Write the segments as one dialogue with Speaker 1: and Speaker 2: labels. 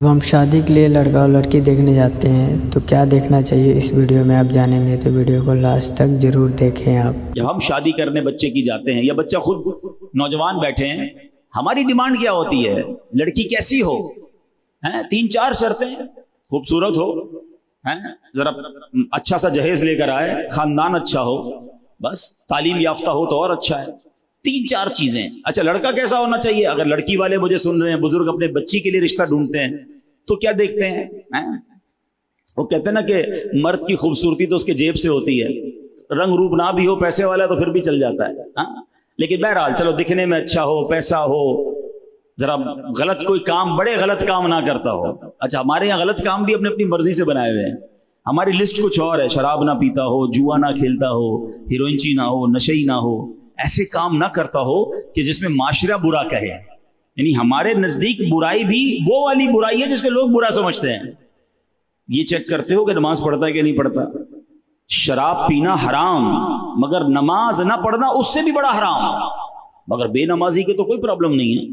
Speaker 1: जब हम शादी के लिए लड़का और लड़की देखने जाते हैं तो क्या देखना चाहिए, इस वीडियो में आप जानेंगे, तो वीडियो को लास्ट तक जरूर देखें आप।
Speaker 2: जब हम शादी करने बच्चे की जाते हैं या बच्चा खुद नौजवान बैठे हैं, हमारी डिमांड क्या होती है? लड़की कैसी हो? हैं 3-4 शर्तें, खूबसूरत हो, हैं जरा अच्छा सा जहेज लेकर आए, खानदान अच्छा हो, बस तालीम याफ्ता हो तो और अच्छा है। 3-4 चीजें। अच्छा, लड़का कैसा होना चाहिए? अगर लड़की वाले मुझे सुन रहे हैं, बुजुर्ग अपने बच्ची के लिए रिश्ता ढूंढते हैं तो क्या देखते हैं? वो कहते हैं ना कि मर्द की खूबसूरती तो उसके जेब से होती है, रंग रूप ना भी हो, पैसे वाला तो फिर भी चल जाता है। हाँ? लेकिन बहरहाल चलो दिखने में अच्छा हो, पैसा हो, जरा गलत कोई काम, बड़े गलत काम ना करता हो। अच्छा, हमारे यहाँ गलत काम भी अपने अपनी मर्जी से बनाए हुए हैं। हमारी लिस्ट कुछ और है, शराब ना पीता हो, जुआ ना खेलता हो, हीरोइनची ना हो, नशेई ना हो, ऐसे काम ना करता हो कि जिसमें माशरा बुरा कहे। यानी हमारे नजदीक बुराई भी वो वाली बुराई है जिसको लोग बुरा समझते हैं। ये चेक करते हो कि नमाज पढ़ता है कि नहीं पढ़ता। शराब पीना हराम, मगर नमाज ना पढ़ना उससे भी बड़ा हराम। मगर बेनमाजी के तो कोई प्रॉब्लम नहीं है।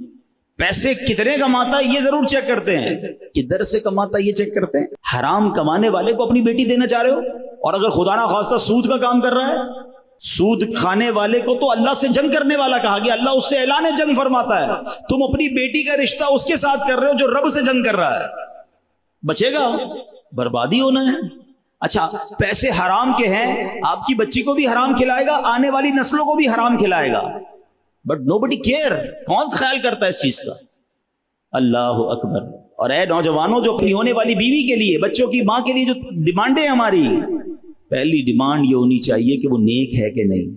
Speaker 2: पैसे कितने कमाता है ये जरूर चेक करते हैं, किधर से कमाता है ये चेक करते हैं। हराम कमाने वाले को अपनी बेटी देना चाह रहे हो, और अगर खुदा ना खास्ता सूद का काम कर रहा है, सूद खाने वाले को तो अल्लाह से जंग करने वाला कहा गया। अल्लाह उससे ऐलान जंग फरमाता है। तुम अपनी बेटी का रिश्ता उसके साथ कर रहे हो जो रब से जंग कर रहा है। बचेगा, बर्बादी होना है। अच्छा, पैसे हराम के हैं, आपकी बच्ची को भी हराम खिलाएगा, आने वाली नस्लों को भी हराम खिलाएगा, बट नोबडी केयर। कौन ख्याल करता है इस चीज का? अल्लाह अकबर। और ऐ नौजवानों, जो अपनी होने वाली बीवी के लिए, बच्चों की मां के लिए जो डिमांडें हमारी, पहली डिमांड ये होनी चाहिए कि वो नेक है कि नहीं।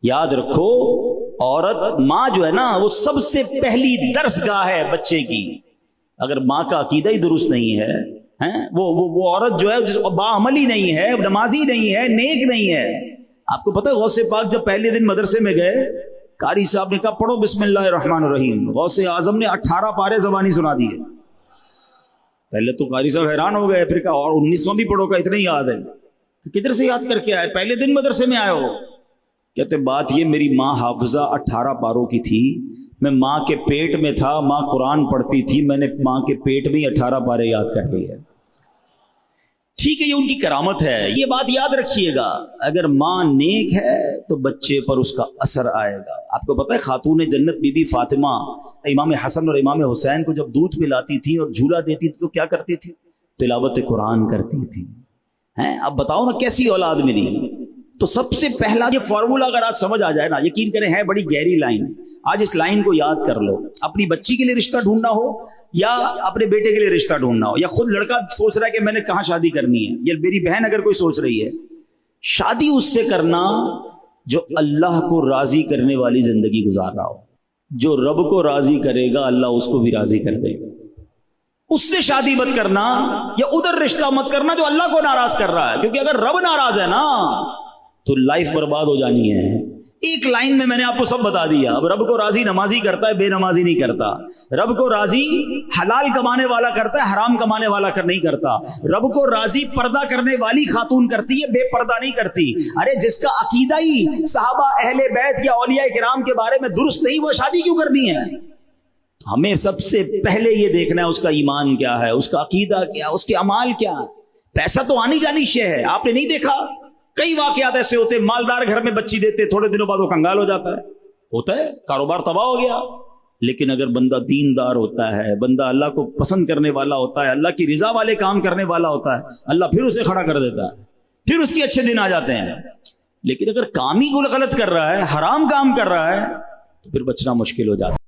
Speaker 2: याद रखो, औरत माँ जो है ना, वो सबसे पहली दरसगाह है बच्चे की। अगर माँ का अकीदा ही दुरुस्त नहीं है, हैं वो औरत जो है बाअमली नहीं है, नमाजी नहीं है, नेक नहीं है। आपको पता है गौसे पाक जब पहले दिन मदरसे में गए, कारी साहब ने कहा पढ़ो बिस्मिल्लाहिर्रहमानिर्रहीम। गौसे आजम ने 18 पारे ज़बानी सुना दिए। पहले तो कारी साहब हैरान हो गए, फिर कहा और 19वां भी पढ़ो, का इतना ही याद है। तो किधर से याद करके आए? पहले दिन मदरसे में आए हो। कहते बात ये, मेरी माँ हाफिजा 18 पारों की थी, मैं माँ के पेट में था, माँ कुरान पढ़ती थी, मैंने माँ के पेट में ही 18 पारे याद कर लिए। ठीक है, ये उनकी करामत है, ये बात याद रखिएगा। अगर माँ नेक है तो बच्चे पर उसका असर आएगा। आपको पता है खातून जन्नत बीबी फातिमा इमाम हसन और इमाम हुसैन को जब दूध पिलाती थी और झूला देती थी तो क्या करती थी? तिलावत कुरान करती थी। हैं, अब बताओ ना कैसी औलाद मिली। तो सबसे पहला ये फॉर्मूला अगर आज समझ आ जाए ना, यकीन करें है बड़ी गहरी लाइन, आज इस लाइन को याद कर लो। अपनी बच्ची के लिए रिश्ता ढूंढना हो या अपने बेटे के लिए रिश्ता ढूंढना हो, या खुद लड़का सोच रहा है कि मैंने कहाँ शादी करनी है, या मेरी बहन अगर कोई सोच रही है, शादी उससे करना जो अल्लाह को राजी करने वाली जिंदगी गुजार रहा हो। जो रब को राजी करेगा अल्लाह उसको भी राजी कर देगा। उससे शादी मत करना, या उधर रिश्ता मत करना जो अल्लाह को नाराज कर रहा है, क्योंकि अगर रब नाराज है ना तो लाइफ बर्बाद हो जानी है। एक लाइन में मैंने आपको सब बता दिया। अब रब को राजी नमाजी करता है, बेनमाजी नहीं करता। रब को राजी हलाल कमाने वाला करता है, हराम कमाने वाला नहीं करता। रब को राजी पर्दा करने वाली खातून करती है, बेपर्दा नहीं करती। अरे जिसका अकीदा ही सहाबा अहले बैत या औलिया किराम के बारे में दुरुस्त नहीं, वो शादी क्यों करनी है? हमें सबसे पहले ये देखना है उसका ईमान क्या है, उसका अकीदा क्या, उसके अमाल क्या। पैसा तो आनी जानी शे है। आपने नहीं देखा कई वाकयात ऐसे होते, मालदार घर में बच्ची देते, थोड़े दिनों बाद वो कंगाल हो जाता है, होता है, कारोबार तबाह हो गया। लेकिन अगर बंदा दीनदार होता है, बंदा अल्लाह को पसंद करने वाला होता है, अल्लाह की रिजा वाले काम करने वाला होता है, अल्लाह फिर उसे खड़ा कर देता है, फिर उसके अच्छे दिन आ जाते हैं। लेकिन अगर काम ही गलत कर रहा है, हराम काम कर रहा है, तो फिर बचना मुश्किल हो जाता है।